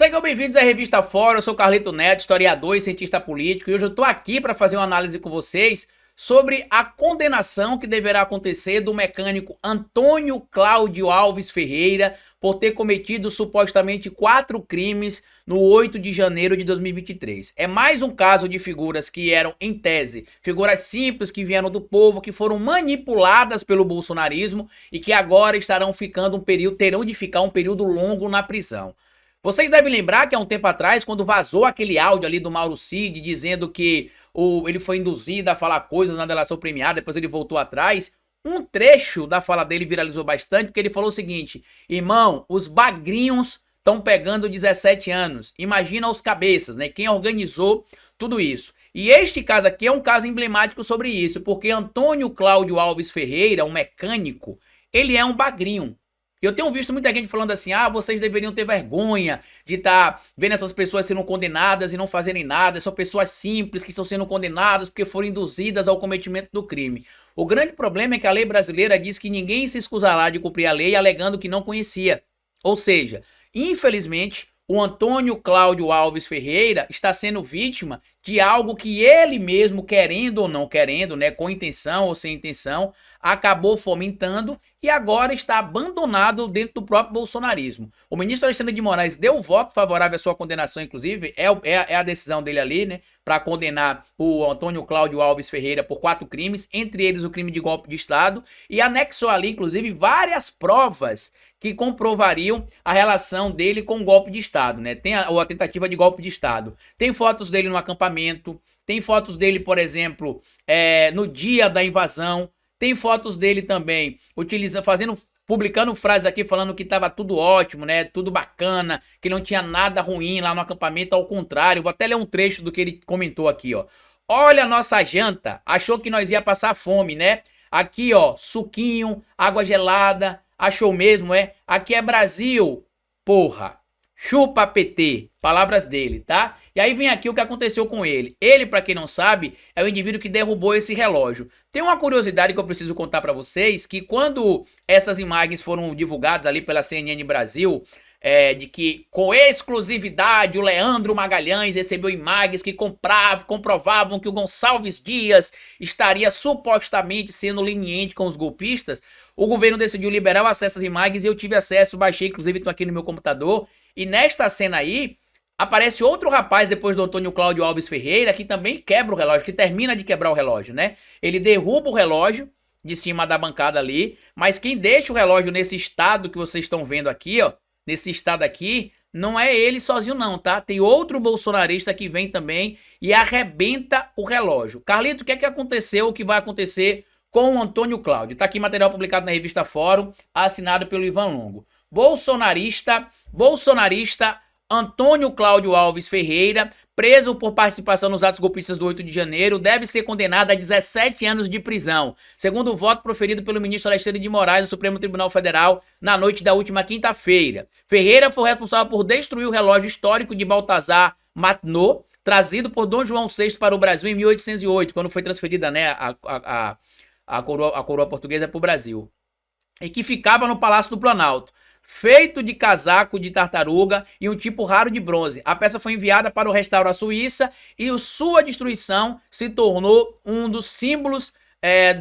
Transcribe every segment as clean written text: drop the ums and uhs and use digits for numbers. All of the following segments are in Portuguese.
Sejam bem-vindos à Revista Fora, eu sou Carlito Neto, historiador e cientista político, e hoje eu estou aqui para fazer uma análise com vocês sobre a condenação que deverá acontecer do mecânico Antônio Cláudio Alves Ferreira por ter cometido supostamente 4 crimes no 8 de janeiro de 2023. É mais um caso de figuras que eram, em tese, figuras simples que vieram do povo, que foram manipuladas pelo bolsonarismo e que agora estarão ficando terão de ficar um período longo na prisão. Vocês devem lembrar que há um tempo atrás, quando vazou aquele áudio ali do Mauro Cid, dizendo que ele foi induzido a falar coisas na delação premiada, depois ele voltou atrás, um trecho da fala dele viralizou bastante, porque ele falou o seguinte: irmão, os bagrinhos estão pegando 17 anos, imagina os cabeças, né? Quem organizou tudo isso. E este caso aqui é um caso emblemático sobre isso, porque Antônio Cláudio Alves Ferreira, um mecânico, ele é um bagrinho. Eu tenho visto muita gente falando assim: ah, vocês deveriam ter vergonha de estar vendo essas pessoas sendo condenadas e não fazerem nada, são pessoas simples que estão sendo condenadas porque foram induzidas ao cometimento do crime. O grande problema é que a lei brasileira diz que ninguém se escusará de cumprir a lei alegando que não conhecia. Ou seja, infelizmente, o Antônio Cláudio Alves Ferreira está sendo vítima de algo que ele mesmo, querendo ou não querendo, né, com intenção ou sem intenção, acabou fomentando e agora está abandonado dentro do próprio bolsonarismo. O ministro Alexandre de Moraes deu voto favorável à sua condenação, inclusive, é a decisão dele ali, né, para condenar o Antônio Cláudio Alves Ferreira por 4 crimes, entre eles o crime de golpe de Estado, e anexou ali, inclusive, várias provas que comprovariam a relação dele com o golpe de Estado, né? Tem a tentativa de golpe de Estado. Tem fotos dele no acampamento, tem fotos dele, por exemplo, no dia da invasão, tem fotos dele também publicando frases aqui falando que estava tudo ótimo, né? Tudo bacana, que não tinha nada ruim lá no acampamento, ao contrário. Vou até ler um trecho do que ele comentou aqui, ó. Olha a nossa janta, achou que nós ia passar fome, né? Aqui, ó, suquinho, água gelada. Achou mesmo, é? Aqui é Brasil, porra. Chupa PT. Palavras dele, tá? E aí vem aqui o que aconteceu com ele. Ele, pra quem não sabe, é o indivíduo que derrubou esse relógio. Tem uma curiosidade que eu preciso contar pra vocês, que quando essas imagens foram divulgadas ali pela CNN Brasil, de que com exclusividade o Leandro Magalhães recebeu imagens que comprovavam que o Gonçalves Dias estaria supostamente sendo leniente com os golpistas, o governo decidiu liberar o acesso às imagens e eu tive acesso, baixei, inclusive estou aqui no meu computador, e nesta cena aí, aparece outro rapaz depois do Antônio Cláudio Alves Ferreira, que também quebra o relógio, que termina de quebrar o relógio, né? Ele derruba o relógio de cima da bancada ali, mas quem deixa o relógio nesse estado que vocês estão vendo aqui, ó, nesse estado aqui, não é ele sozinho não, tá? Tem outro bolsonarista que vem também e arrebenta o relógio. Carlito, o que é que aconteceu, o que vai acontecer com o Antônio Cláudio? Tá aqui material publicado na revista Fórum, assinado pelo Ivan Longo. Bolsonarista Antônio Cláudio Alves Ferreira, preso por participação nos atos golpistas do 8 de janeiro, deve ser condenado a 17 anos de prisão, segundo o voto proferido pelo ministro Alexandre de Moraes no Supremo Tribunal Federal na noite da última quinta-feira. Ferreira foi responsável por destruir o relógio histórico de Baltazar Matnot, trazido por Dom João VI para o Brasil em 1808, quando foi transferida, né, a coroa portuguesa para o Brasil, e que ficava no Palácio do Planalto. Feito de casaco de tartaruga e um tipo raro de bronze. A peça foi enviada para o restauro à Suíça e sua destruição se tornou um dos símbolos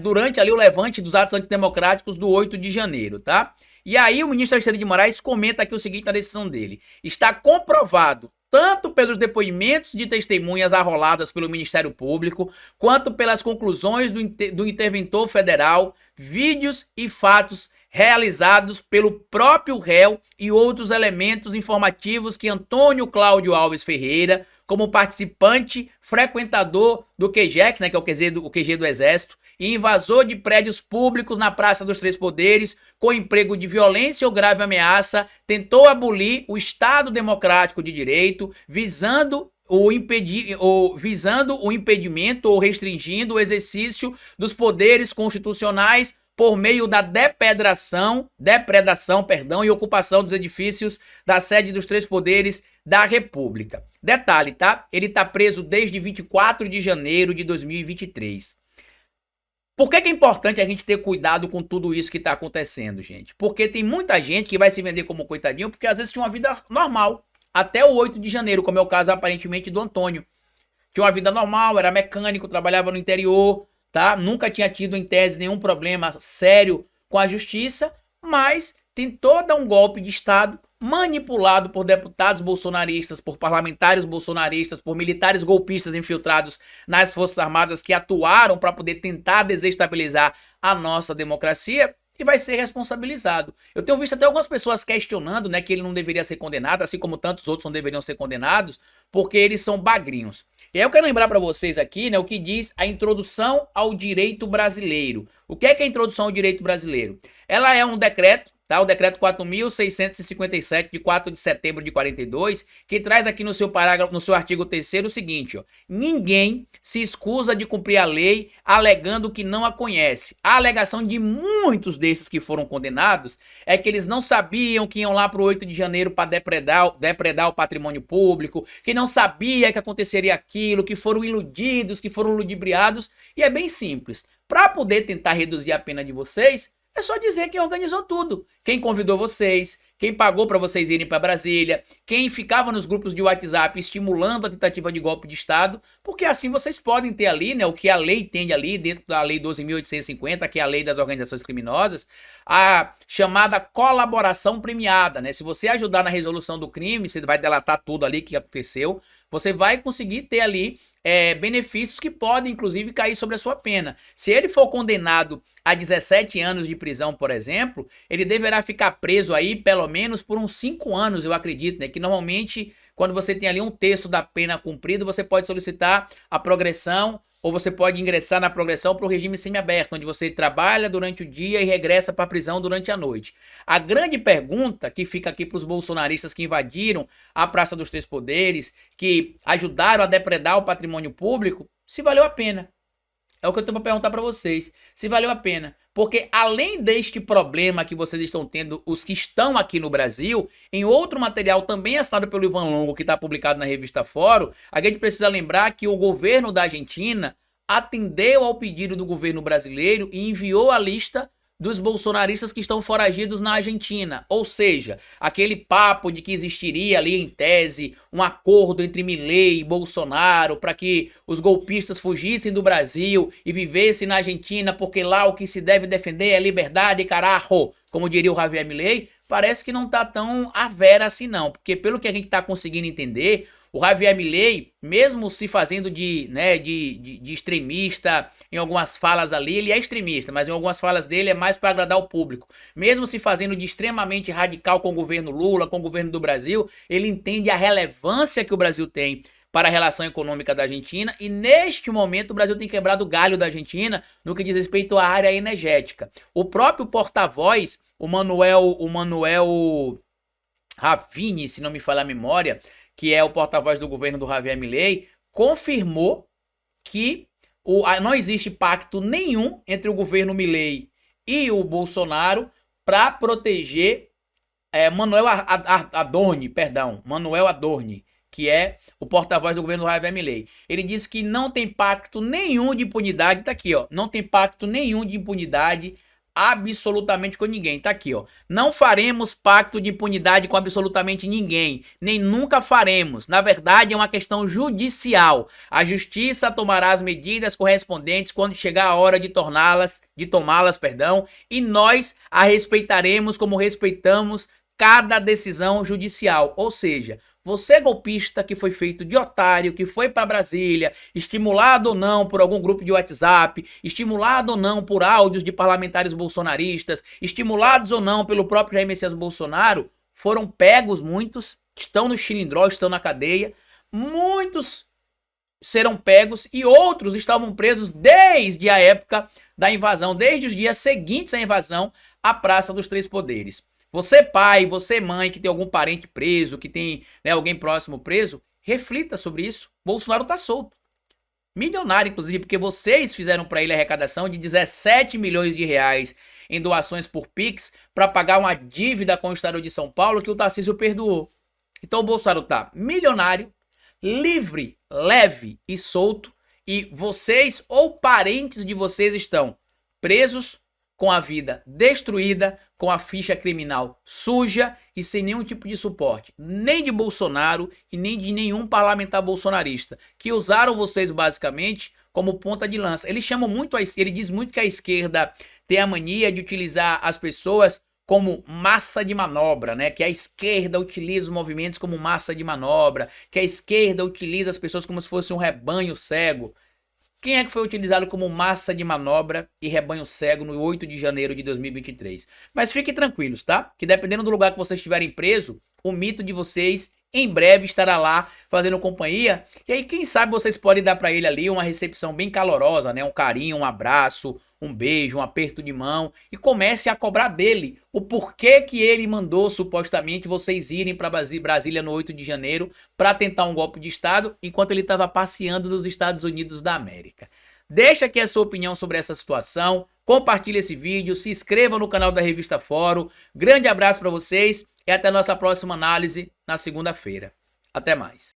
durante ali o levante dos atos antidemocráticos do 8 de janeiro, tá? E aí o ministro Alexandre de Moraes comenta aqui o seguinte na decisão dele: está comprovado tanto pelos depoimentos de testemunhas arroladas pelo Ministério Público, quanto pelas conclusões do interventor federal, vídeos e fatos realizados pelo próprio réu e outros elementos informativos que Antônio Cláudio Alves Ferreira, como participante, frequentador do QGEX, né, que é o QG do Exército, e invasor de prédios públicos na Praça dos Três Poderes, com emprego de violência ou grave ameaça, tentou abolir o Estado Democrático de Direito, visando o impedimento ou restringindo o exercício dos poderes constitucionais por meio da depredação e ocupação dos edifícios da sede dos Três Poderes da República. Detalhe, tá? Ele tá preso desde 24 de janeiro de 2023. Por que é importante a gente ter cuidado com tudo isso que tá acontecendo, gente? Porque tem muita gente que vai se vender como coitadinho porque às vezes tinha uma vida normal. até o 8 de janeiro, como é o caso aparentemente do Antônio. Tinha uma vida normal, era mecânico, trabalhava no interior, tá? Nunca tinha tido em tese nenhum problema sério com a justiça, mas tentou dar um golpe de Estado manipulado por deputados bolsonaristas, por parlamentares bolsonaristas, por militares golpistas infiltrados nas Forças Armadas que atuaram para poder tentar desestabilizar a nossa democracia e vai ser responsabilizado. Eu tenho visto até algumas pessoas questionando, né, que ele não deveria ser condenado, assim como tantos outros não deveriam ser condenados, porque eles são bagrinhos. E aí eu quero lembrar para vocês aqui, né, o que diz a introdução ao direito brasileiro. O que é a introdução ao direito brasileiro? Ela é um decreto, tá? O decreto 4.657 de 4 de setembro de 42, que traz aqui no seu parágrafo, no seu artigo 3º o seguinte, ó: ninguém se escusa de cumprir a lei alegando que não a conhece. A alegação de muitos desses que foram condenados é que eles não sabiam que iam lá pro 8 de janeiro para depredar o patrimônio público, que não sabia que aconteceria aquilo, que foram iludidos, que foram ludibriados, e é bem simples. Para poder tentar reduzir a pena de vocês, é só dizer quem organizou tudo. Quem convidou vocês, quem pagou para vocês irem para Brasília, quem ficava nos grupos de WhatsApp estimulando a tentativa de golpe de Estado, porque assim vocês podem ter ali, né, o que a lei tem ali, dentro da lei 12.850, que é a lei das organizações criminosas, a chamada colaboração premiada, né? Se você ajudar na resolução do crime, você vai delatar tudo ali que aconteceu, você vai conseguir ter ali benefícios que podem, inclusive, cair sobre a sua pena. Se ele for condenado a 17 anos de prisão, por exemplo, ele deverá ficar preso aí pelo menos por uns 5 anos, eu acredito, né? Que normalmente, quando você tem ali um terço da pena cumprida, você pode solicitar a progressão ou você pode ingressar na progressão para o regime semiaberto, onde você trabalha durante o dia e regressa para a prisão durante a noite. A grande pergunta que fica aqui para os bolsonaristas que invadiram a Praça dos Três Poderes, que ajudaram a depredar o patrimônio público, se valeu a pena. É o que eu tenho para perguntar para vocês, se valeu a pena. Porque além deste problema que vocês estão tendo, os que estão aqui no Brasil, em outro material também assinado pelo Ivan Longo, que está publicado na revista Fórum, a gente precisa lembrar que o governo da Argentina atendeu ao pedido do governo brasileiro e enviou a lista dos bolsonaristas que estão foragidos na Argentina. Ou seja, aquele papo de que existiria ali em tese um acordo entre Milei e Bolsonaro para que os golpistas fugissem do Brasil e vivessem na Argentina porque lá o que se deve defender é liberdade, carajo, como diria o Javier Milei, parece que não tá tão à vera assim não, porque pelo que a gente tá conseguindo entender, o Javier Milei, mesmo se fazendo de extremista em algumas falas ali, ele é extremista, mas em algumas falas dele é mais para agradar o público. Mesmo se fazendo de extremamente radical com o governo Lula, com o governo do Brasil, ele entende a relevância que o Brasil tem para a relação econômica da Argentina e neste momento o Brasil tem quebrado o galho da Argentina no que diz respeito à área energética. O próprio porta-voz, o Manuel Ravini, se não me falha a memória, que é o porta-voz do governo do Javier Milei, confirmou que não existe pacto nenhum entre o governo Milei e o Bolsonaro para proteger Manuel Adorni, que é o porta-voz do governo do Javier Milei. Ele disse que não tem pacto nenhum de impunidade, tá aqui, ó, não tem pacto nenhum de impunidade absolutamente com ninguém, tá aqui, ó. Não faremos pacto de impunidade com absolutamente ninguém, nem nunca faremos. Na verdade, é uma questão judicial. A justiça tomará as medidas correspondentes quando chegar a hora de tomá-las, e nós a respeitaremos como respeitamos cada decisão judicial. Ou seja, você golpista que foi feito de otário, que foi para Brasília, estimulado ou não por algum grupo de WhatsApp, estimulado ou não por áudios de parlamentares bolsonaristas, estimulados ou não pelo próprio Jair Messias Bolsonaro, foram pegos muitos, estão no xilindró, estão na cadeia, muitos serão pegos e outros estavam presos desde a época da invasão, desde os dias seguintes à invasão à Praça dos Três Poderes. Você pai, você mãe que tem algum parente preso, que tem alguém próximo preso, reflita sobre isso. Bolsonaro tá solto. Milionário, inclusive, porque vocês fizeram para ele a arrecadação de 17 milhões de reais em doações por Pix para pagar uma dívida com o Estado de São Paulo que o Tarcísio perdoou. Então o Bolsonaro tá milionário, livre, leve e solto, e vocês ou parentes de vocês estão presos com a vida destruída, com a ficha criminal suja e sem nenhum tipo de suporte, nem de Bolsonaro e nem de nenhum parlamentar bolsonarista, que usaram vocês basicamente como ponta de lança. Ele diz muito que a esquerda tem a mania de utilizar as pessoas como massa de manobra, né? Que a esquerda utiliza os movimentos como massa de manobra, que a esquerda utiliza as pessoas como se fosse um rebanho cego. Quem é que foi utilizado como massa de manobra e rebanho cego no 8 de janeiro de 2023? Mas fiquem tranquilos, tá? Que dependendo do lugar que vocês estiverem preso, o mito de vocês em breve estará lá fazendo companhia. E aí, quem sabe vocês podem dar para ele ali uma recepção bem calorosa, né? Um carinho, um abraço, um beijo, um aperto de mão e comece a cobrar dele o porquê que ele mandou supostamente vocês irem para Brasília no 8 de janeiro para tentar um golpe de Estado enquanto ele estava passeando nos Estados Unidos da América. Deixa aqui a sua opinião sobre essa situação, compartilhe esse vídeo, se inscreva no canal da Revista Fórum. Grande abraço para vocês e até a nossa próxima análise na segunda-feira. Até mais.